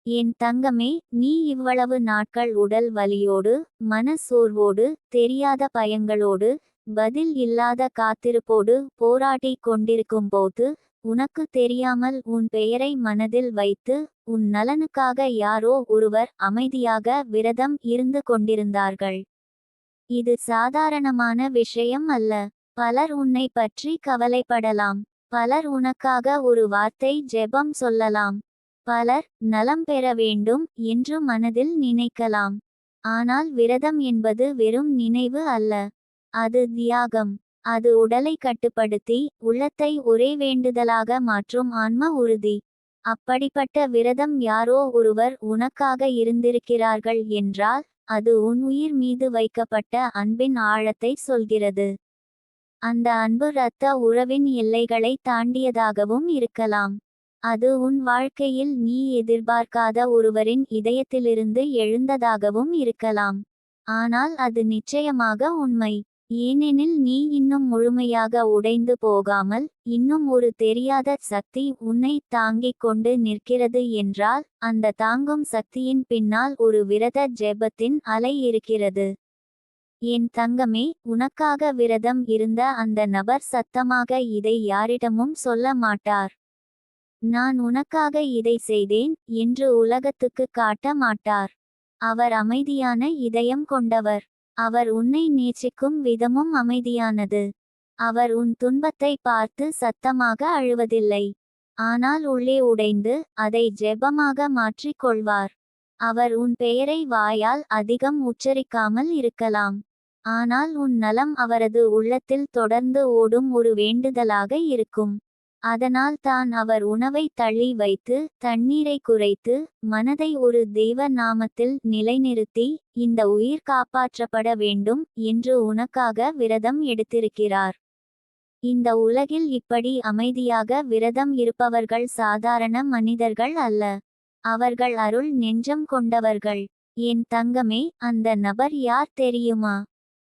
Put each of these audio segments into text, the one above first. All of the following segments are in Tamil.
என் தங்கமே, நீ இவ்வளவு நாட்கள் உடல் வலியோடு, மன சோர்வோடு, தெரியாத பயங்களோடு, பதில் இல்லாத காத்திருப்போடு போராடிக் கொண்டிருக்கும்போது, உனக்கு தெரியாமல் உன் பெயரை மனதில் வைத்து, உன் நலனுக்காக யாரோ ஒருவர் அமைதியாக விரதம் இருந்து கொண்டிருந்தார்கள். இது சாதாரணமான விஷயம் அல்ல. பலர் உன்னை பற்றி கவலைப்படலாம். பலர் உனக்காக ஒரு வார்த்தை ஜெபம் சொல்லலாம். பலர் நலம் பெற வேண்டும் என்று மனதில் நினைக்கலாம். ஆனால் விரதம் என்பது வெறும் நினைவு அல்ல. அது தியாகம். அது உடலை கட்டுப்படுத்தி உள்ளத்தை ஒரே வேண்டுதலாக மாற்றும் ஆன்ம உறுதி. அப்படிப்பட்ட விரதம் யாரோ ஒருவர் உனக்காக இருந்திருக்கிறார்கள் என்றால், அது உன் உயிர் மீது வைக்கப்பட்ட அன்பின் ஆழத்தை சொல்கிறது. அந்த அன்பு இரத்த உறவின் எல்லைகளை தாண்டியதாகவும் இருக்கலாம். அது உன் வாழ்க்கையில் நீ எதிர்பார்க்காத ஒருவரின் இதயத்திலிருந்து எழுந்ததாகவும் இருக்கலாம். ஆனால் அது நிச்சயமாக உண்மை. ஏனெனில் நீ இன்னும் முழுமையாக உடைந்து போகாமல், இன்னும் ஒரு தெரியாத சக்தி உன்னை தாங்கிக் கொண்டு நிற்கிறது என்றால், அந்த தாங்கும் சக்தியின் பின்னால் ஒரு விரத ஜெபத்தின் அலை இருக்கிறது. என் தங்கமே, உனக்காக விரதம் இருந்த அந்த நபர் சத்தமாக இதை யாரிடமும் சொல்ல மாட்டார். நான் உனக்காக இதை செய்தேன் என்று உலகத்துக்கு காட்ட மாட்டார். அவர் அமைதியான இதயம் கொண்டவர். அவர் உன்னை நேசிக்கும் விதமும் அமைதியானது. அவர் உன் துன்பத்தை பார்த்து சத்தமாக அழுவதில்லை. ஆனால் உள்ளே உடைந்து அதை ஜெபமாக மாற்றிக் கொள்வார். அவர் உன் பெயரை வாயால் அதிகம் உச்சரிக்காமல் இருக்கலாம். ஆனால் உன் நலம் அவரது உள்ளத்தில் தொடர்ந்து ஓடும் ஒரு வேண்டுதலாக இருக்கும். அதனால் தான் அவர் உணவை தள்ளி வைத்து, தண்ணீரை குறைத்து, மனதை ஒரு தெய்வ நாமத்தில் நிலைநிறுத்தி, இந்த உயிர் காப்பாற்றப்பட வேண்டும் என்று உனக்காக விரதம் எடுத்திருக்கிறார். இந்த உலகில் இப்படி அமைதியாக விரதம் இருப்பவர்கள் சாதாரண மனிதர்கள் அல்ல. அவர்கள் அருள் நெஞ்சம் கொண்டவர்கள். என் தங்கமே, அந்த நபர் யார் தெரியுமா?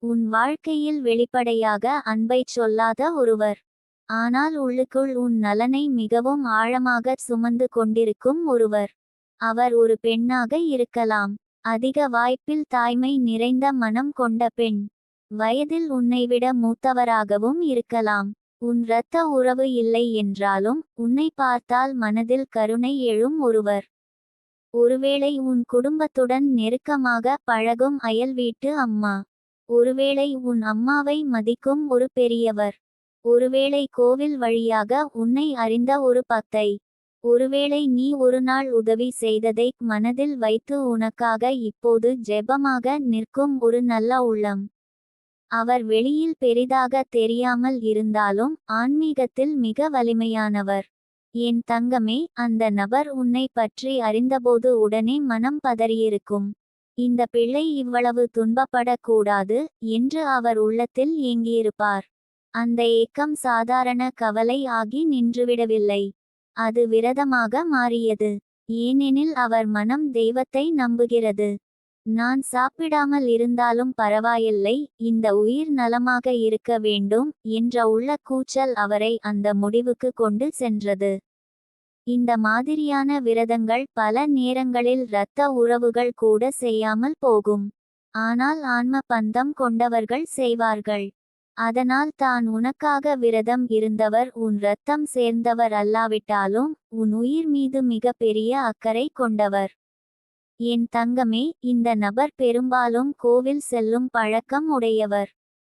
உன் வாழ்க்கையில் வெளிப்படையாக அன்பைச் சொல்லாத ஒருவர். ஆனால் உள்ளுக்குள் உன் நலனை மிகவும் ஆழமாக சுமந்து கொண்டிருக்கும் ஒருவர். அவர் ஒரு பெண்ணாக இருக்கலாம். அதிக வாய்ப்பில் தாய்மை நிறைந்த மனம் கொண்ட பெண். வயதில் உன்னைவிட மூத்தவராகவும் இருக்கலாம். உன் இரத்த உறவு இல்லை என்றாலும், உன்னை பார்த்தால் மனதில் கருணை எழும் ஒருவர். ஒருவேளை உன் குடும்பத்துடன் நெருக்கமாக பழகும் அயல் வீட்டு அம்மா. ஒருவேளை உன் அம்மாவை மதிக்கும் ஒரு பெரியவர். ஒருவேளை கோவில் வழியாக உன்னை அறிந்த ஒரு பக்தை. ஒருவேளை நீ ஒருநாள் உதவி செய்ததை மனதில் வைத்து உனக்காக இப்போது ஜெபமாக நிற்கும் ஒரு நல்ல உள்ளம். அவர் வெளியில் பெரிதாக தெரியாமல் இருந்தாலும் ஆன்மீகத்தில் மிக வலிமையானவர். என் தங்கமே, அந்த நபர் உன்னை பற்றி அறிந்தபோது உடனே மனம் பதறியிருக்கும். இந்த பிள்ளை இவ்வளவு துன்பப்படக்கூடாது என்று அவர் உள்ளத்தில் ஏங்கியிருப்பார். அந்த ஏக்கம் சாதாரண கவலை ஆகி நின்றுவிடவில்லை. அது விரதமாக மாறியது. ஏனெனில் அவர் மனம் தெய்வத்தை நம்புகிறது. நான் சாப்பிடாமல் இருந்தாலும் பரவாயில்லை, இந்த உயிர் நலமாக இருக்க வேண்டும் என்ற உள்ள கூச்சல் அவரை அந்த முடிவுக்கு கொண்டு சென்றது. இந்த மாதிரியான விரதங்கள் பல நேரங்களில் இரத்த உறவுகள் கூட செய்யாமல் போகும். ஆனால் ஆன்ம பந்தம் கொண்டவர்கள் செய்வார்கள். அதனால் தான் உனக்காக விரதம் இருந்தவர் உன் இரத்தம் சேர்ந்தவர் அல்லாவிட்டாலும், உன் உயிர் மீது மிக பெரிய அக்கறை கொண்டவர். என் தங்கமே, இந்த நபர் பெரும்பாலும் கோவில் செல்லும் பழக்கம் உடையவர்.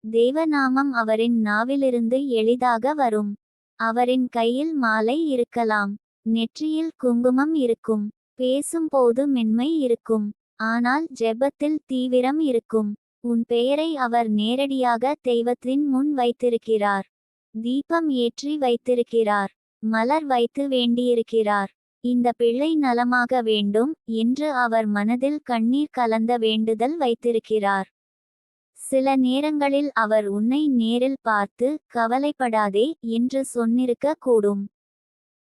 தேவநாமம் அவரின் நாவிலிருந்து எளிதாக வரும். அவரின் கையில் மாலை இருக்கலாம். நெற்றியில் குங்குமம் இருக்கும். பேசும்போது மென்மை இருக்கும். ஆனால் ஜெபத்தில் தீவிரம் இருக்கும். உன் பெயரை அவர் நேரடியாக தெய்வத்தின் முன் வைத்திருக்கிறார். தீபம் ஏற்றி வைத்திருக்கிறார். மலர் வைத்து வேண்டியிருக்கிறார். இந்த பிள்ளை நலமாக வேண்டும் என்று அவர் மனதில் கண்ணீர் கலந்த வேண்டுதல் வைத்திருக்கிறார். சில நேரங்களில் அவர் உன்னை நேரில் பார்த்து, கவலைப்படாதே என்று சொன்னிருக்க கூடும்.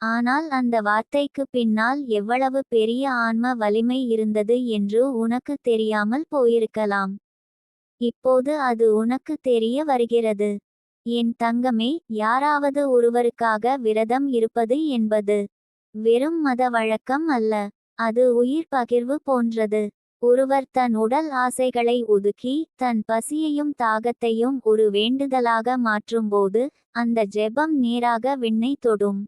ஆனால் அந்த வார்த்தைக்கு பின்னால் எவ்வளவு பெரிய ஆன்ம வலிமை இருந்தது என்று உனக்கு தெரியாமல் போயிருக்கலாம். இப்போது அது உனக்கு தெரிய வருகிறது. என் தங்கமே, யாராவது ஒருவருக்காக விரதம் இருப்பது என்பது வெறும் மத வழக்கம் அல்ல. அது உயிர் பகிர்வு போன்றது. ஒருவர் தன் உடல் ஆசைகளை ஒதுக்கி தன் பசியையும் தாகத்தையும் ஒரு வேண்டுதலாக மாற்றும்போது அந்த ஜெபம் நேராக விண்ணை தொடும்.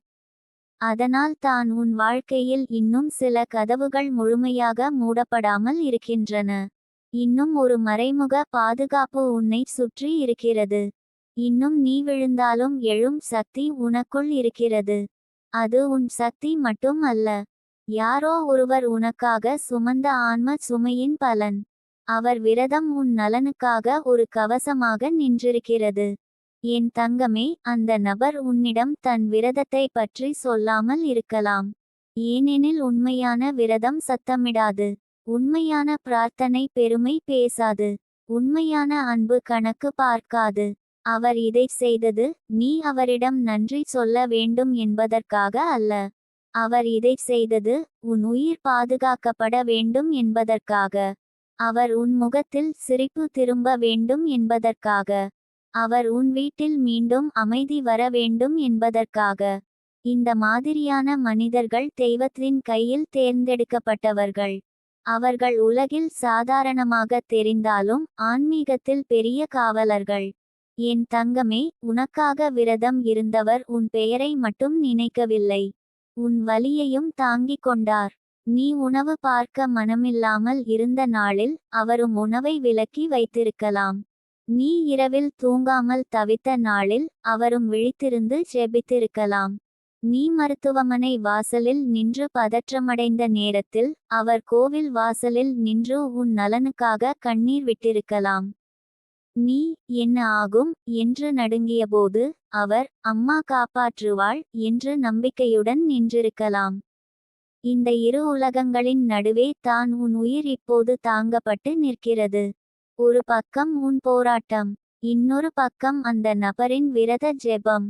அதனால் தான் உன் வாழ்க்கையில் இன்னும் சில கதவுகள் முழுமையாக மூடப்படாமல் இருக்கின்றன. இன்னும் ஒரு மறைமுக பாதுகாப்பு உன்னை சுற்றி இருக்கிறது. இன்னும் நீ விழுந்தாலும் எழும் சக்தி உனக்குள் இருக்கிறது. அது உன் சக்தி மட்டும் அல்ல, யாரோ ஒருவர் உனக்காக சுமந்த ஆன்ம சுமையின் பலன். அவர் விரதம் உன் நலனுக்காக ஒரு கவசமாக நின்றிருக்கிறது. என் தங்கமே, அந்த நபர் உன்னிடம் தன் விரதத்தை பற்றி சொல்லாமல் இருக்கலாம். ஏனெனில் உண்மையான விரதம் சத்தமிடாது. உண்மையான பிரார்த்தனை பெருமை பேசாது. உண்மையான அன்பு கணக்கு பார்க்காது. அவர் இதை செய்தது நீ அவரிடம் நன்றி சொல்ல வேண்டும் என்பதற்காக அல்ல. அவர் இதை செய்தது உன் உயிர் பாதுகாக்கப்பட வேண்டும் என்பதற்காக. அவர் உன் முகத்தில் சிரிப்பு திரும்ப வேண்டும் என்பதற்காக. அவர் உன் வீட்டில் மீண்டும் அமைதி வர வேண்டும் என்பதற்காக. இந்த மாதிரியான மனிதர்கள் தெய்வத்தின் கையில் தேர்ந்தெடுக்கப்பட்டவர்கள். அவர்கள் உலகில் சாதாரணமாக தெரிந்தாலும் ஆன்மீகத்தில் பெரிய காவலர்கள். என் தங்கமே, உனக்காக விரதம் இருந்தவர் உன் பெயரை மட்டும் நினைக்கவில்லை, உன் வலியையும் தாங்கிக் கொண்டார். நீ உணவு பார்க்க மனமில்லாமல் இருந்த நாளில் அவரும் உணவை விலக்கி வைத்திருக்கலாம். நீ இரவில் தூங்காமல் தவித்த நாளில் அவரும் விழித்திருந்து ஜெபித்திருக்கலாம். நீ மருத்துவமனை வாசலில் நின்று பதற்றமடைந்த நேரத்தில் அவர் கோவில் வாசலில் நின்று உன் நலனுக்காக கண்ணீர் விட்டிருக்கலாம். நீ என்ன ஆகும் என்று நடுங்கியபோது அவர் அம்மா காப்பாற்றுவாள் என்று நம்பிக்கையுடன் நின்றிருக்கலாம். இந்த இரு உலகங்களின் நடுவே தான் உன் உயிர் இப்போது தாங்கப்பட்டு நிற்கிறது. ஒரு பக்கம் உன் போராட்டம், இன்னொரு பக்கம் அந்த நபரின் விரத ஜெபம்.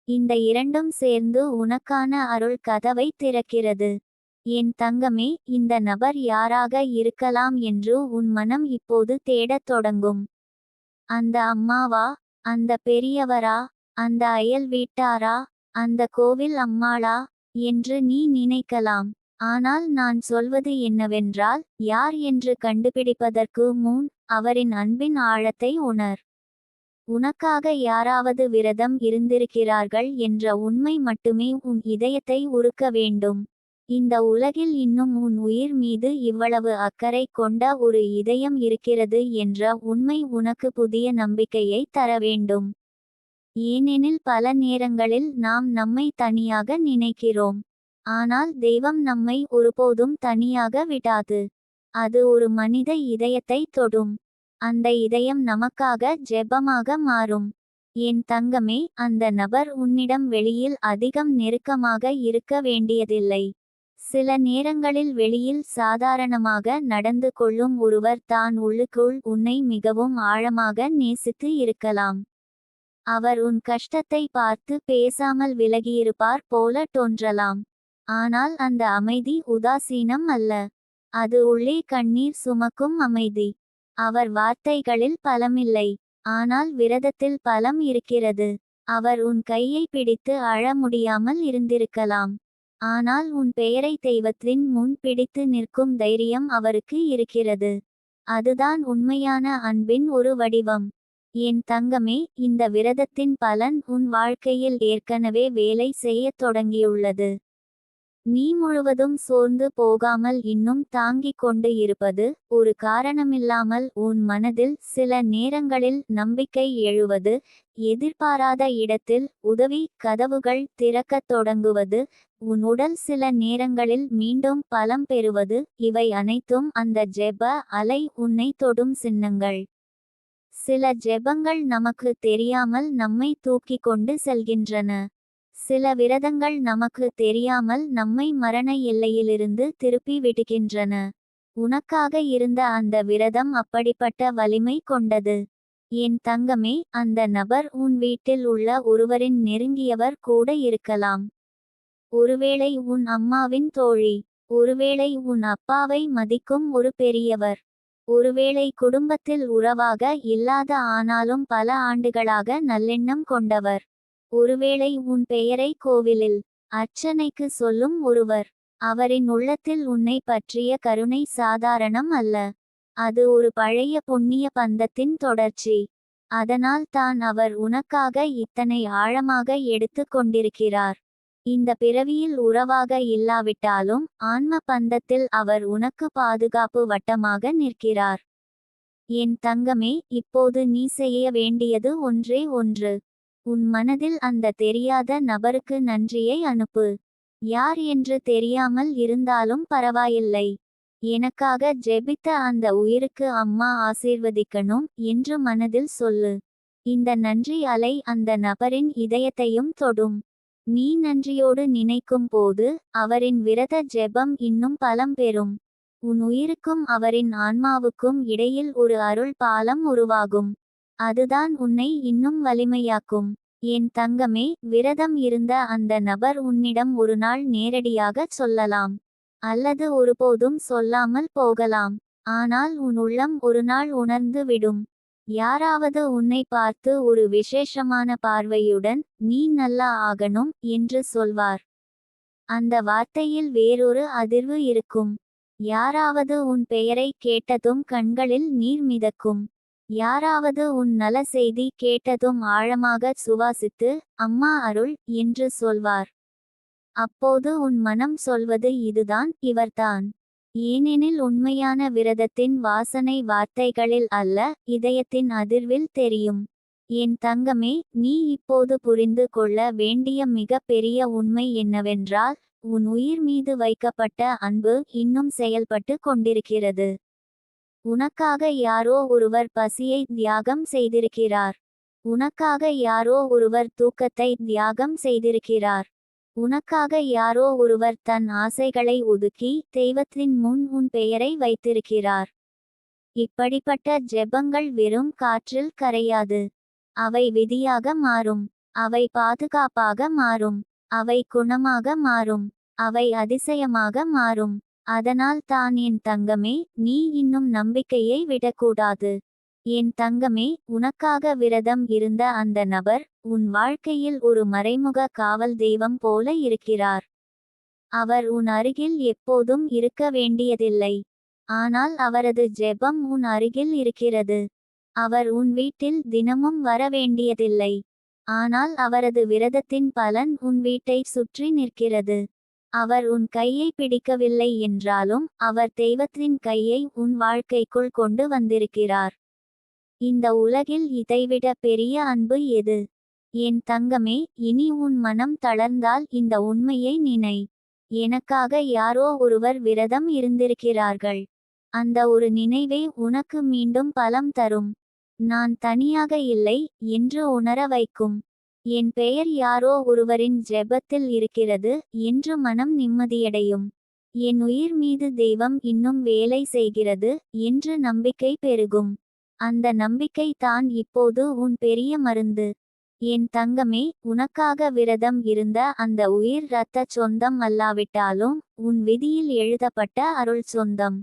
இந்த இரண்டும் சேர்ந்து உனக்கான அருள் கதவை திறக்கிறது. என் தங்கமே, இந்த நபர் யாராக இருக்கலாம் என்று உன் மனம் இப்போது தேடத் தொடங்கும். அந்த அம்மாவா, அந்த பெரியவரா, அந்த அயல் வீட்டாரா, அந்த கோவில் அம்மாளா என்று நீ நினைக்கலாம். ஆனால் நான் சொல்வது என்னவென்றால், யார் என்று கண்டுபிடிப்பதற்கு முன் அவரின் அன்பின் ஆழத்தை உணர். உனக்காக யாராவது விரதம் இருந்திருக்கிறார்கள் என்ற உண்மை மட்டுமே உன் இதயத்தை உருக்க வேண்டும். இந்த உலகில் இன்னும் உன் உயிர் மீது இவ்வளவு அக்கறை கொண்ட ஒரு இதயம் இருக்கிறது என்ற உண்மை உனக்கு புதிய நம்பிக்கையை தர வேண்டும். ஏனெனில் பல நேரங்களில் நாம் நம்மை தனியாக நினைக்கிறோம். ஆனால் தெய்வம் நம்மை ஒருபோதும் தனியாக விடாது. அது ஒரு மனித இதயத்தை தொடும். அந்த இதயம் நமக்காக ஜெபமாக மாறும். என் தங்கமே, அந்த நபர் உன்னிடம் வெளியில் அதிகம் நெருக்கமாக இருக்க வேண்டியதில்லை. சில நேரங்களில் வெளியில் சாதாரணமாக நடந்து கொள்ளும் ஒருவர் தான் உள்ளுக்குள் உன்னை மிகவும் ஆழமாக நேசித்து இருக்கலாம். அவர் உன் கஷ்டத்தை பார்த்து பேசாமல் விலகியிருப்பார் போல தோன்றலாம். ஆனால் அந்த அமைதி உதாசீனம் அல்ல. அது உள்ளே கண்ணீர் சுமக்கும் அமைதி. அவர் வார்த்தைகளில் பலமில்லை, ஆனால் விரதத்தில் பலம் இருக்கிறது. அவர் உன் கையை பிடித்து அழ முடியாமல் இருந்திருக்கலாம். ஆனால் உன் பெயரை தெய்வத்தின் முன் பிடித்து நிற்கும் தைரியம் அவருக்கு இருக்கிறது. அதுதான் உண்மையான அன்பின் ஒரு வடிவம். என் தங்கமே, இந்த விரதத்தின் பலன் உன் வாழ்க்கையில் ஏற்கனவே வேலை செய்யத் தொடங்கியுள்ளது. நீ முழுவதும் சோர்ந்து போகாமல் இன்னும் தாங்கிக் கொண்டு இருப்பது, ஒரு காரணமில்லாமல் உன் மனதில் சில நேரங்களில் நம்பிக்கை எழுவது, எதிர்பாராத இடத்தில் உதவி கதவுகள் திறக்கத் தொடங்குவது, உன் உடல் சில நேரங்களில் மீண்டும் பலம் பெறுவது, இவை அனைத்தும் அந்த ஜெப அலை உன்னை தொடும் சின்னங்கள். சில ஜெபங்கள் நமக்கு தெரியாமல் நம்மை தூக்கிக் கொண்டு செல்கின்றன. சில விரதங்கள் நமக்கு தெரியாமல் நம்மை மரண எல்லையிலிருந்து திருப்பி விடுகின்றன. உனக்காக இருந்த அந்த விரதம் அப்படிப்பட்ட வலிமை கொண்டது. என் தங்கமே, அந்த நபர் உன் வீட்டில் உள்ள ஒருவரின் நெருங்கியவர் கூட இருக்கலாம். ஒருவேளை உன் அம்மாவின் தோழி, ஒருவேளை உன் அப்பாவை மதிக்கும் ஒரு பெரியவர், ஒருவேளை குடும்பத்தில் உறவாக இல்லாத ஆனாலும் பல ஆண்டுகளாக நல்லெண்ணம் கொண்டவர், ஒருவேளை உன் பெயரை கோவிலில் அர்ச்சனைக்கு சொல்லும் ஒருவர். அவரின் உள்ளத்தில் உன்னை பற்றிய கருணை சாதாரணம் அல்ல. அது ஒரு பழைய புண்ணிய பந்தத்தின் தொடர்ச்சி. அதனால் தான் அவர் உனக்காக இத்தனை ஆழமாக எடுத்து கொண்டிருக்கிறார். இந்த பிறவியில் உறவாக இல்லாவிட்டாலும் ஆன்ம பந்தத்தில் அவர் உனக்கு பாதுகாப்பு வட்டமாக நிற்கிறார். என் தங்கமே, இப்போது நீ செய்ய வேண்டியது ஒன்றே ஒன்று. உன் மனதில் அந்த தெரியாத நபருக்கு நன்றியை அனுப்பு. யார் என்று தெரியாமல் இருந்தாலும் பரவாயில்லை. எனக்காக ஜெபித்த அந்த உயிருக்கு அம்மா ஆசீர்வதிக்கணும் என்று மனதில் சொல்லு. இந்த நன்றி அலை அந்த நபரின் இதயத்தையும் தொடும். நீ நன்றியோடு நினைக்கும் போது அவரின் விரத ஜெபம் இன்னும் பலம் பெறும். உன் உயிருக்கும் அவரின் ஆன்மாவுக்கும் இடையில் ஒரு அருள் பாலம் உருவாகும். அதுதான் உன்னை இன்னும் வலிமையாக்கும். என் தங்கமே, விரதம் இருந்த அந்த நபர் உன்னிடம் ஒரு நாள் நேரடியாகச் சொல்லலாம். அல்லது ஒருபோதும் சொல்லாமல் போகலாம். ஆனால் உன் உள்ளம் ஒரு நாள் உணர்ந்து விடும். யாராவது உன்னை பார்த்து ஒரு விசேஷமான பார்வையுடன் நீ நல்லா ஆகணும் என்று சொல்வார். அந்த வார்த்தையில் வேறொரு அதிர்வு இருக்கும். யாராவது உன் பெயரை கேட்டதும் கண்களில் நீர் மிதக்கும். யாராவது உன் நல செய்தி கேட்டதும் ஆழமாக சுவாசித்து அம்மா அருள் என்று சொல்வார். அப்போது உன் மனம் சொல்வது இதுதான், இவர்தான். ஏனெனில் உண்மையான விரதத்தின் வாசனை வார்த்தைகளில் அல்ல, இதயத்தின் அதிர்வில் தெரியும். என் தங்கமே, நீ இப்போது புரிந்து கொள்ள வேண்டிய மிக பெரிய உண்மை என்னவென்றால், உன் உயிர் மீது வைக்கப்பட்ட அன்பு இன்னும் செயல்பட்டு கொண்டிருக்கிறது. உனக்காக யாரோ ஒருவர் பசியை தியாகம் செய்திருக்கிறார். உனக்காக யாரோ ஒருவர் தூக்கத்தை தியாகம் செய்திருக்கிறார். உனக்காக யாரோ ஒருவர் தன் ஆசைகளை ஒதுக்கி தெய்வத்தின் முன் உன் பெயரை வைத்திருக்கிறார். இப்படிப்பட்ட ஜெபங்கள் வெறும் காற்றில் கரையாது. அவை விதியாக மாறும். அவை பாதுகாப்பாக மாறும். அவை குணமாக மாறும். அவை அதிசயமாக மாறும். அதனால் தான் என் தங்கமே, நீ இன்னும் நம்பிக்கையை விடக்கூடாது. என் தங்கமே, உனக்காக விரதம் இருந்த அந்த நபர் உன் வாழ்க்கையில் ஒரு மறைமுக காவல் தெய்வம் போல இருக்கிறார். அவர் உன் அருகில் எப்போதும் இருக்க வேண்டியதில்லை. ஆனால் அவரது ஜெபம் உன் அருகில் இருக்கிறது. அவர் உன் வீட்டில் தினமும் வர வேண்டியதில்லை. ஆனால் அவரது விரதத்தின் பலன் உன் வீட்டை சுற்றி நிற்கிறது. அவர் உன் கையை பிடிக்கவில்லை என்றாலும் அவர் தெய்வத்தின் கையை உன் வாழ்க்கைக்குள் கொண்டு வந்திருக்கிறார். இந்த உலகில் இதைவிட பெரிய அன்பு எது? என் தங்கமே, இனி உன் மனம் தளர்ந்தால் இந்த உண்மையை நினை. எனக்காக யாரோ ஒருவர் விரதம் இருந்திருக்கிறார்கள். அந்த ஒரு நினைவே உனக்கு மீண்டும் பலம் தரும். நான் தனியாக இல்லை என்று உணர வைக்கும். என் பெயர் யாரோ ஒருவரின் ஜெபத்தில் இருக்கிறது என்று மனம் நிம்மதியடையும். என் உயிர் மீது தெய்வம் இன்னும் வேலை செய்கிறது என்று நம்பிக்கை பெருகும். அந்த நம்பிக்கை தான் இப்போது உன் பெரிய மருந்து. என் தங்கமே, உனக்காக விரதம் இருந்த அந்த உயிர் இரத்த சொந்தம் அல்லாவிட்டாலும் உன் விதியில் எழுதப்பட்ட அருள் சொந்தம்.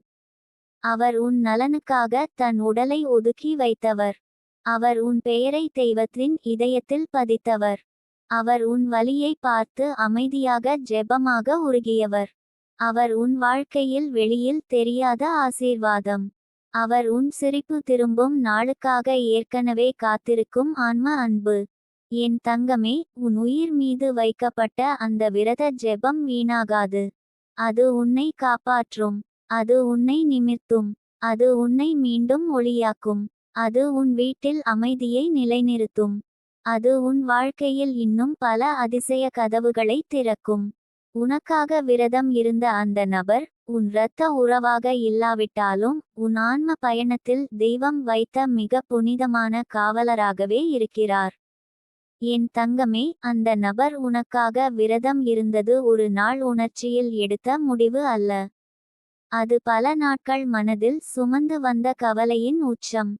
அவர் உன் நலனுக்காக தன் உடலை ஒதுக்கி வைத்தவர். அவர் உன் பெயரை தெய்வத்தின் இதயத்தில் பதித்தவர். அவர் உன் வலியை பார்த்து அமைதியாக ஜெபமாக உருகியவர். அவர் உன் வாழ்க்கையில் வெளியில் தெரியாத ஆசீர்வாதம். அவர் உன் சிரிப்பு திரும்பும் நாளுக்காக ஏற்கனவே காத்திருக்கும் ஆன்ம அன்பு. என் தங்கமே, உன் உயிர் மீது வைக்கப்பட்ட அந்த விரத ஜெபம் வீணாகாது. அது உன்னை காப்பாற்றும். அது உன்னை நிமிர்த்தும். அது உன்னை மீண்டும் ஒளியாக்கும். அது உன் வீட்டில் அமைதியை நிலைநிறுத்தும். அது உன் வாழ்க்கையில் இன்னும் பல அதிசய கதவுகளை திறக்கும். உனக்காக விரதம் இருந்த அந்த நபர் உன் இரத்த உறவாக இல்லாவிட்டாலும் உன் ஆன்ம பயணத்தில் தெய்வம் வைத்த மிக புனிதமான காவலராகவே இருக்கிறார். என் தங்கமே, அந்த நபர் உனக்காக விரதம் இருந்தது ஒரு நாள் உணர்ச்சியில் எடுத்த முடிவு அல்ல. அது பல நாட்கள் மனதில் சுமந்து வந்த கவலையின் உச்சம்.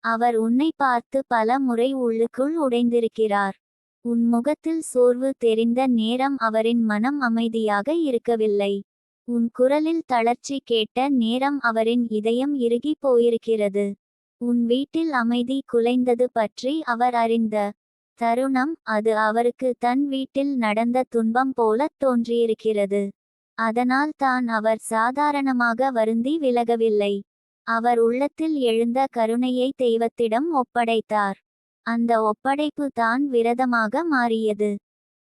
அவர் உன்னை பார்த்து பல முறை உள்ளுக்குள் உடைந்திருக்கிறார். உன் முகத்தில் சோர்வு தெரிந்த நேரம் அவரின் மனம் அமைதியாக இருக்கவில்லை. உன் குரலில் தளர்ச்சி கேட்ட நேரம் அவரின் இதயம் இறுகி போயிருக்கிறது. உன் வீட்டில் அமைதி குலைந்தது பற்றி அவர் அறிந்த தருணம் அது அவருக்கு தன் வீட்டில் நடந்த துன்பம் போல தோன்றியிருக்கிறது. அதனால் தான் அவர் சாதாரணமாக வருந்தி விலகவில்லை. அவர் உள்ளத்தில் எழுந்த கருணையை தெய்வத்திடம் ஒப்படைத்தார். அந்த ஒப்படைப்பு தான் விரதமாக மாறியது.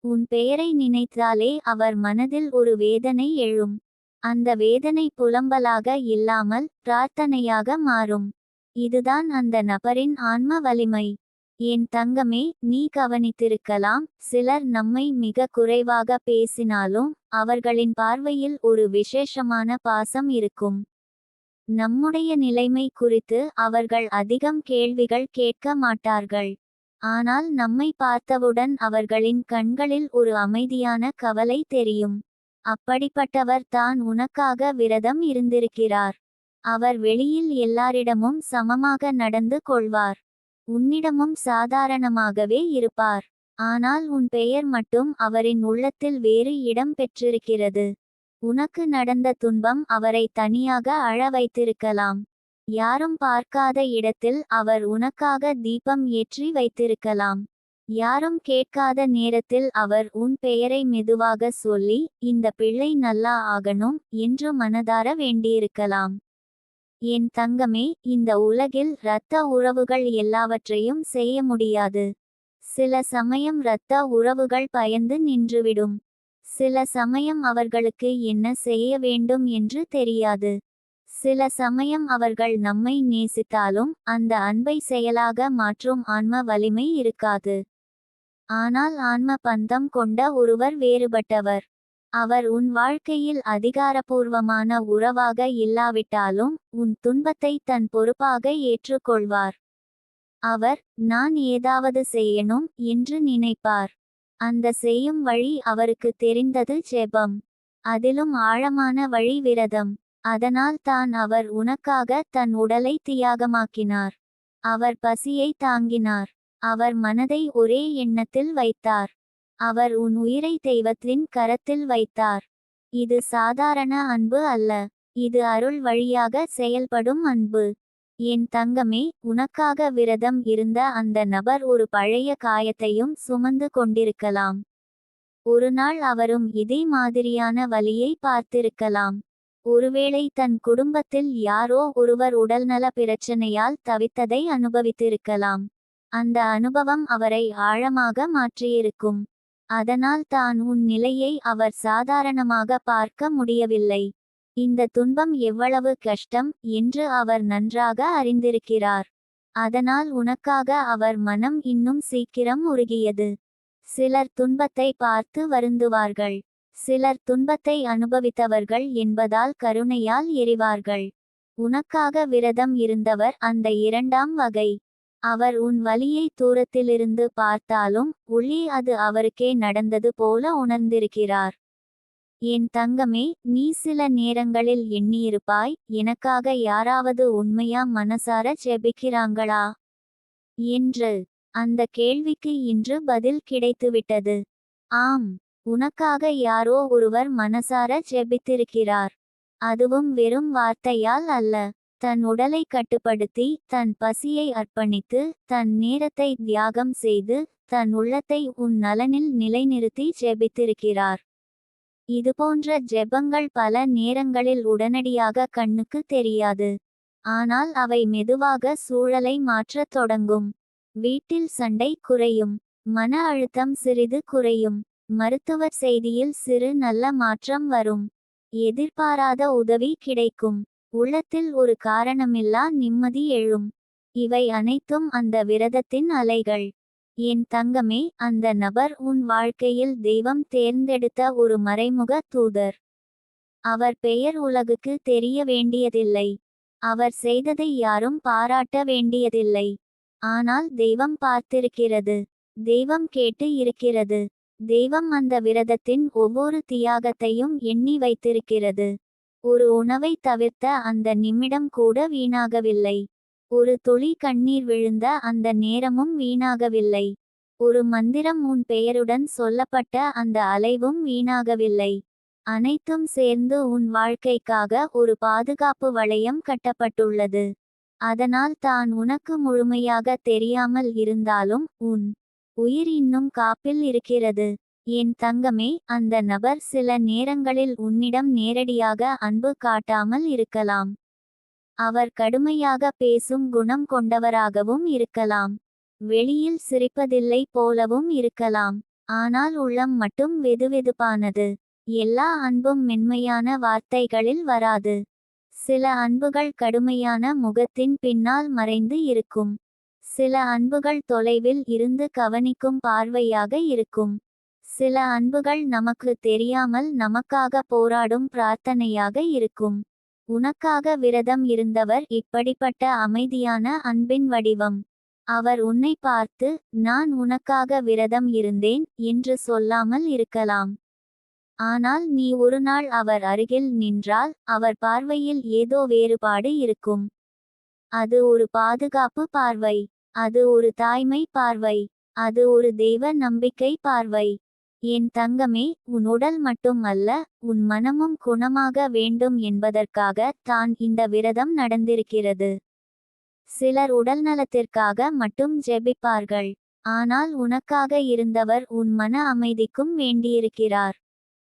உன் பெயரை நினைத்தாலே அவர் மனதில் ஒரு வேதனை எழும். அந்த வேதனை புலம்பலாக இல்லாமல் பிரார்த்தனையாக மாறும். இதுதான் அந்த நபரின் ஆன்ம வலிமை. என் தங்கமே, நீ கவனித்திருக்கலாம், சிலர் நம்மை மிக குறைவாக பேசினாலும் அவர்களின் பார்வையில் ஒரு விசேஷமான பாசம் இருக்கும். நம்முடைய நிலைமை குறித்து அவர்கள் அதிகம் கேள்விகள் கேட்க மாட்டார்கள். ஆனால் நம்மை பார்த்தவுடன் அவர்களின் கண்களில் ஒரு அமைதியான கவலை தெரியும். அப்படிப்பட்டவர் தான் உனக்காக விரதம் இருந்திருக்கிறார். அவர் வெளியில் எல்லாரிடமும் சமமாக நடந்து கொள்வார். உன்னிடமும் சாதாரணமாகவே இருப்பார். ஆனால் உன் பெயர் மட்டும் அவரின் உள்ளத்தில் வேறு இடம் பெற்றிருக்கிறது. உனக்கு நடந்த துன்பம் அவரை தனியாக அழ வைத்திருக்கலாம். யாரும் பார்க்காத இடத்தில் அவர் உனக்காக தீபம் ஏற்றி வைத்திருக்கலாம். யாரும் கேட்காத நேரத்தில் அவர் உன் பெயரை மெதுவாக சொல்லி, இந்த பிள்ளை நல்லா ஆகணும் என்று மனதார வேண்டியிருக்கலாம். என் தங்கமே, இந்த உலகில் இரத்த உறவுகள் எல்லாவற்றையும் செய்ய முடியாது. சில சமயம் இரத்த உறவுகள் பயந்து நின்றுவிடும். சில சமயம் அவர்களுக்கு என்ன செய்ய வேண்டும் என்று தெரியாது. சில சமயம் அவர்கள் நம்மை நேசித்தாலும் அந்த அன்பை செயலாக மாற்றும் ஆன்ம வலிமை இருக்காது. ஆனால் ஆன்ம பந்தம் கொண்ட ஒருவர் வேறுபட்டவர். அவர் உன் வாழ்க்கையில் அதிகாரபூர்வமான உறவாக இல்லாவிட்டாலும் உன் துன்பத்தை தன் பொறுப்பாக ஏற்றுக்கொள்வார். அவர், நான் ஏதாவது செய்யணும் என்று நினைப்பார். அந்த செய்யும் வழி அவருக்கு தெரிந்தது ஜெபம். அதிலும் ஆழமான வழி விரதம். அதனால் தான் அவர் உனக்காக தன் உடலை தியாகமாக்கினார். அவர் பசியை தாங்கினார். அவர் மனதை ஒரே எண்ணத்தில் வைத்தார். அவர் உன் உயிரை தெய்வத்தின் கரத்தில் வைத்தார். இது சாதாரண அன்பு அல்ல. இது அருள் வழியாக செயல்படும் அன்பு. என் தங்கமே, உனக்காக விரதம் இருந்த அந்த நபர் ஒரு பழைய காயத்தையும் சுமந்து கொண்டிருக்கலாம். ஒரு நாள் அவரும் இதே மாதிரியான வலியை பார்த்திருக்கலாம். ஒருவேளை தன் குடும்பத்தில் யாரோ ஒருவர் உடல்நல பிரச்சனையால் தவித்ததை அனுபவித்திருக்கலாம். அந்த அனுபவம் அவரை ஆழமாக மாற்றியிருக்கும். அதனால் தான் உன் நிலையை அவர் சாதாரணமாக பார்க்க முடியவில்லை. இந்த துன்பம் எவ்வளவு கஷ்டம் என்று அவர் நன்றாக அறிந்திருக்கிறார். அதனால் உனக்காக அவர் மனம் இன்னும் சீக்கிரம் உருகியது. சிலர் துன்பத்தை பார்த்து வருந்துவார்கள். சிலர் துன்பத்தை அனுபவித்தவர்கள் என்பதால் கருணையால் எரிவார்கள். உனக்காக விரதம் இருந்தவர் அந்த இரண்டாம் வகை. அவர் உன் வலியை தூரத்திலிருந்து பார்த்தாலும் உள்ளே அது அவருக்கே நடந்தது போல உணர்ந்திருக்கிறார். என் தங்கமே, நீ சில நேரங்களில் எண்ணியிருப்பாய், எனக்காக யாராவது உண்மையா மனசார ஜெபிக்கிறாங்களா என்று. அந்த கேள்விக்கு இன்று பதில் கிடைத்துவிட்டது. ஆம், உனக்காக யாரோ ஒருவர் மனசார ஜெபித்திருக்கிறார். அதுவும் வெறும் வார்த்தையால் அல்ல. தன் உடலை கட்டுப்படுத்தி, தன் பசியை அர்ப்பணித்து, தன் நேரத்தை தியாகம் செய்து, தன் உள்ளத்தை உன் நலனில் நிலைநிறுத்தி ஜெபித்திருக்கிறார். இதுபோன்ற ஜெபங்கள் பல நேரங்களில் உடனடியாக கண்ணுக்கு தெரியாது. ஆனால் அவை மெதுவாக சூழலை மாற்றத் தொடங்கும். வீட்டில் சண்டை குறையும். மன அழுத்தம் சிறிது குறையும். மருத்துவர் செய்தியில் சிறு நல்ல மாற்றம் வரும். எதிர்பாராத உதவி கிடைக்கும். உள்ளத்தில் ஒரு காரணமில்லா நிம்மதி எழும். இவை அனைத்தும் அந்த விரதத்தின் அலைகள். என் தங்கமே, அந்த நபர் உன் வாழ்க்கையில் தெய்வம் தேர்ந்தெடுத்த ஒரு மறைமுக தூதர். அவர் பெயர் உலகுக்கு தெரிய வேண்டியதில்லை. அவர் செய்ததை யாரும் பாராட்ட வேண்டியதில்லை. ஆனால் தெய்வம் பார்த்திருக்கிறது. தெய்வம் கேட்டு இருக்கிறது. தெய்வம் அந்த விரதத்தின் ஒவ்வொரு தியாகத்தையும் எண்ணி வைத்திருக்கிறது. ஒரு உணவை தவிர்த்த அந்த நிமிடம் கூட வீணாகவில்லை. ஒரு துளி கண்ணீர் விழுந்த அந்த நேரமும் வீணாகவில்லை. ஒரு மந்திரம் உன் பெயருடன் சொல்லப்பட்ட அந்த அலைவும் வீணாகவில்லை. அனைத்தும் சேர்ந்து உன் வாழ்க்கைக்காக ஒரு பாதுகாப்பு வளையம் கட்டப்பட்டுள்ளது. அதனால் தான் உனக்கு முழுமையாக தெரியாமல் இருந்தாலும் உன் உயிர் இன்னும் காப்பில் இருக்கிறது. என் தங்கமே, அந்த நபர் சில நேரங்களில் உன்னிடம் நேரடியாக அன்பு காட்டாமல் இருக்கலாம். அவர் கடுமையாக பேசும் குணம் கொண்டவராகவும் இருக்கலாம். வெளியில் சிரிப்பதில்லை போலவும் இருக்கலாம். ஆனால் உள்ளம் மட்டும் வெதுவெதுப்பானது. எல்லா அன்பும் மென்மையான வார்த்தைகளில் வராது. சில அன்புகள் கடுமையான முகத்தின் பின்னால் மறைந்து இருக்கும். சில அன்புகள் தொலைவில் இருந்து கவனிக்கும் பார்வையாக இருக்கும். சில அன்புகள் நமக்கு தெரியாமல் நமக்காக போராடும் பிரார்த்தனையாக இருக்கும். உனக்காக விரதம் இருந்தவர் இப்படிப்பட்ட அமைதியான அன்பின் வடிவம். அவர் உன்னை பார்த்து, நான் உனக்காக விரதம் இருந்தேன் என்று சொல்லாமல் இருக்கலாம். ஆனால் நீ ஒருநாள் அவர் அருகில் நின்றால் அவர் பார்வையில் ஏதோ வேறுபாடு இருக்கும். அது ஒரு பாதுகாப்பு பார்வை. அது ஒரு தாய்மை பார்வை. அது ஒரு தெய்வ நம்பிக்கை பார்வை. என் தங்கமே, உன் உடல் மட்டும் அல்ல, உன் மனமும் குணமாக வேண்டும் என்பதற்காக தான் இந்த விரதம் நடந்திருக்கிறது. சிலர் உடல்நலத்திற்காக மட்டும் ஜெபிப்பார்கள். ஆனால் உனக்காக இருந்தவர் உன் மன அமைதிக்கும் வேண்டியிருக்கிறார்.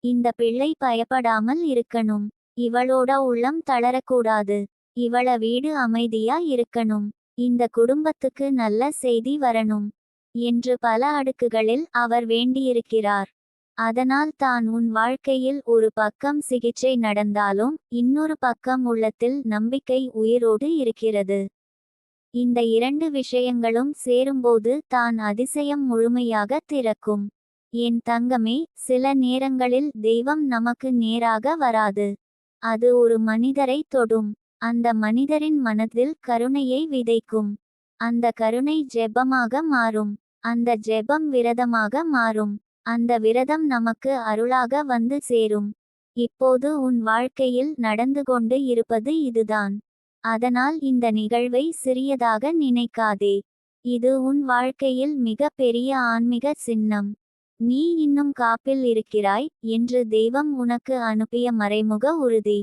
இந்த பிள்ளை பயப்படாமல் இருக்கணும். இவளோட உள்ளம் தளரக்கூடாது. இவள வீடு அமைதியா இருக்கணும். இந்த குடும்பத்துக்கு நல்ல செய்தி வரணும் என்று பல அடுக்குகளில் அவர் வேண்டியிருக்கிறார். அதனால் தான் உன் வாழ்க்கையில் ஒரு பக்கம் சிகிச்சை நடந்தாலும் இன்னொரு பக்கம் உள்ளத்தில் நம்பிக்கை உயிரோடு இருக்கிறது. இந்த இரண்டு விஷயங்களும் சேரும்போது தான் அதிசயம் முழுமையாக திறக்கும். என் தங்கமே, சில நேரங்களில் தெய்வம் நமக்கு நேராக வராது. அது ஒரு மனிதரை தொடும். அந்த மனிதரின் மனதில் கருணையை விதைக்கும். அந்த கருணை ஜெபமாக மாறும். அந்த ஜெபம் விரதமாக மாறும். அந்த விரதம் நமக்கு அருளாக வந்து சேரும். இப்போது உன் வாழ்க்கையில் நடந்து கொண்டு இருப்பது இதுதான். அதனால் இந்த நிகழ்வை சிறியதாக நினைக்காதே. இது உன் வாழ்க்கையில் மிக பெரிய ஆன்மீக சின்னம். நீ இன்னும் காப்பில் இருக்கிறாய் என்று தெய்வம் உனக்கு அனுப்பிய மறைமுக உறுதி.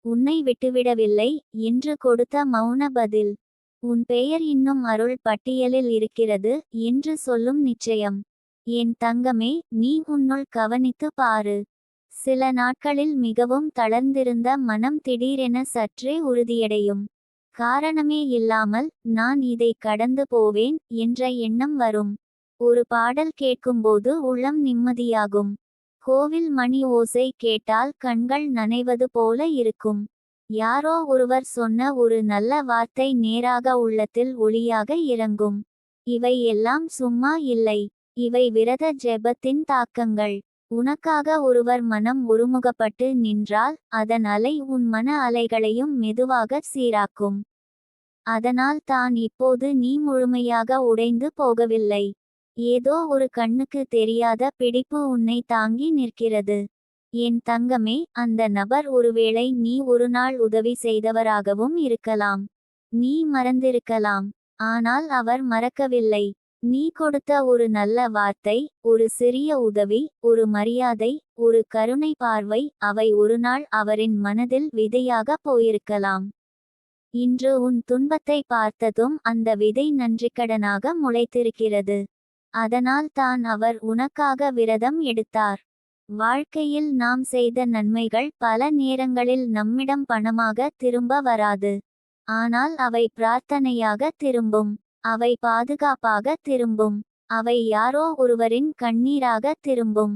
உன்னை விட்டுவிடவில்லை என்று கொடுத்த மௌன பதில். உன் பெயர் இன்னும் அருள் பட்டியலில் இருக்கிறது என்று சொல்லும் நிச்சயம். என் தங்கமே, நீ உன்னுள் கவனித்து பாரு. சில நாட்களில் மிகவும் தளர்ந்திருந்த மனம் திடீரென சற்றே உறுதியடையும். காரணமே இல்லாமல் நான் இதை கடந்து போவேன் என்ற எண்ணம் வரும். ஒரு பாடல் கேட்கும்போது உள்ளம் நிம்மதியாகும். கோவில் மணி ஓசை கேட்டால் கண்கள் நனைவது போல இருக்கும். யாரோ ஒருவர் சொன்ன ஒரு நல்ல வார்த்தை நேராக உள்ளத்தில் ஒளியாக இறங்கும். இவை எல்லாம் சும்மா இல்லை. இவை விரத ஜெபத்தின் தாக்கங்கள். உனக்காக ஒருவர் மனம் ஒருமுகப்பட்டு நின்றால் அதன் அலை உன் மன அலைகளையும் மெதுவாக சீராக்கும். அதனால் தான் இப்போது நீ முழுமையாக உடைந்து போகவில்லை. ஏதோ ஒரு கண்ணுக்கு தெரியாத பிடிப்பு உன்னை தாங்கி நிற்கிறது. என் தங்கமே, அந்த நபர் ஒருவேளை நீ ஒருநாள் உதவி செய்தவராகவும் இருக்கலாம். நீ மறந்திருக்கலாம். ஆனால் அவர் மறக்கவில்லை. நீ கொடுத்த ஒரு நல்ல வார்த்தை, ஒரு சிறிய உதவி, ஒரு மரியாதை, ஒரு கருணை பார்வை, அவை ஒருநாள் அவரின் மனதில் விதையாக போயிருக்கலாம். இன்று உன் துன்பத்தை பார்த்ததும் அந்த விதை நன்றிக்கடனாக முளைத்திருக்கிறது. அதனால் தான் அவர் உனக்காக விரதம் எடுத்தார். வாழ்க்கையில் நாம் செய்த நன்மைகள் பல நேரங்களில் நம்மிடம் பணமாக திரும்ப வராது. ஆனால் அவை பிரார்த்தனையாக திரும்பும். அவை பாதுகாப்பாக திரும்பும். அவை யாரோ ஒருவரின் கண்ணீராக திரும்பும்.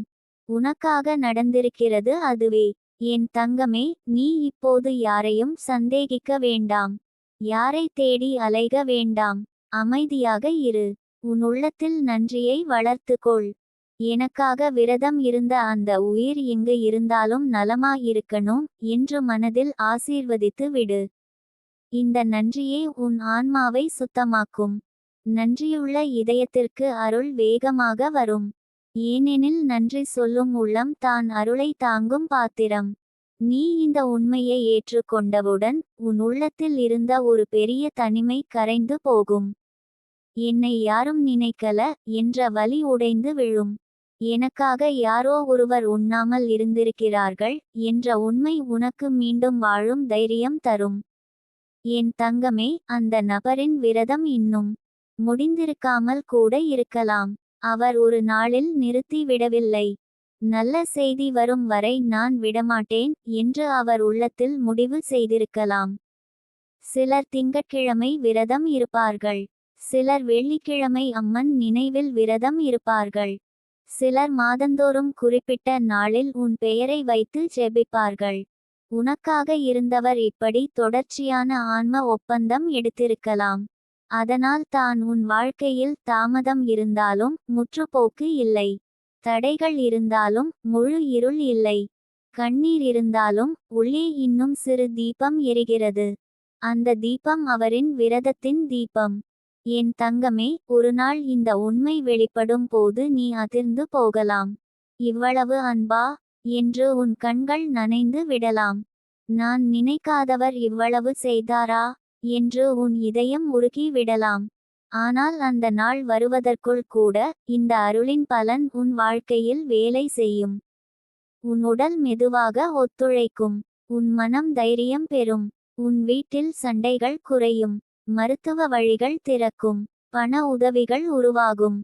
உனக்காக நடந்திருக்கிறது அதுவே. என் தங்கமே, நீ இப்போது யாரையும் சந்தேகிக்க வேண்டாம். யாரை தேடி அலைக வேண்டாம். அமைதியாக இரு. உன் உள்ளத்தில் நன்றியை வளர்த்துக்கொள். எனக்காக விரதம் இருந்த அந்த உயிர் எங்கு இருந்தாலும் நலமாயிருக்கணும் என்று மனதில் ஆசீர்வதித்து விடு. இந்த நன்றியே உன் ஆன்மாவை சுத்தமாக்கும். நன்றியுள்ள இதயத்திற்கு அருள் வேகமாக வரும். ஏனெனில் நன்றி சொல்லும் உள்ளம் தான் அருளை தாங்கும் பாத்திரம். நீ இந்த உண்மையை ஏற்றுக்கொண்டவுடன் உன் உள்ளத்தில் இருந்த ஒரு பெரிய தனிமை கரைந்து போகும். என்னை யாரும் நினைக்கல என்ற வலி உடைந்து விழும். எனக்காக யாரோ ஒருவர் உண்ணாமல் இருந்திருக்கிறார்கள் என்ற உண்மை உனக்கு மீண்டும் வாழும் தைரியம் தரும். என் தங்கமே, அந்த நபரின் விரதம் இன்னும் முடிந்திருக்காமல் கூட இருக்கலாம். அவர் ஒரு நாளில் நிறுத்தி விடவில்லை. நல்ல செய்தி வரும் வரை நான் விடமாட்டேன் என்று அவர் உள்ளத்தில் முடிவு செய்திருக்கலாம். சிலர் திங்கட்கிழமை விரதம் இருப்பார்கள். சிலர் வெள்ளிக்கிழமை அம்மன் நினைவில் விரதம் இருப்பார்கள். சிலர் மாதந்தோறும் குறிப்பிட்ட நாளில் உன் பெயரை வைத்து ஜெபிப்பார்கள். உனக்காக இருந்தவர் இப்படி தொடர்ச்சியான ஆன்ம ஒப்பந்தம் எடுத்திருக்கலாம். அதனால் தான் உன் வாழ்க்கையில் தாமதம் இருந்தாலும் முற்றுப்போக்கு இல்லை. தடைகள் இருந்தாலும் முழு இருள் இல்லை. கண்ணீர் இருந்தாலும் உள்ளே இன்னும் சிறு தீபம் எரிகிறது. அந்த தீபம் அவரின் விரதத்தின் தீபம். என் தங்கமே, ஒரு நாள் இந்த உண்மை வெளிப்படும் போது நீ அதிர்ந்து போகலாம். இவ்வளவு அன்பா என்று உன் கண்கள் நனைந்து விடலாம். நான் நினைக்காதவர் இவ்வளவு செய்தாரா என்று உன் இதயம் உருகி விடலாம். ஆனால் அந்த நாள் வருவதற்குள் கூட இந்த அருளின் பலன் உன் வாழ்க்கையில் வேலை செய்யும். உன் உடல் மெதுவாக ஒத்துழைக்கும். உன் மனம் தைரியம் பெறும். உன் வீட்டில் சண்டைகள் குறையும். மருத்துவ வழிகள் திறக்கும். பண உதவிகள் உருவாகும்.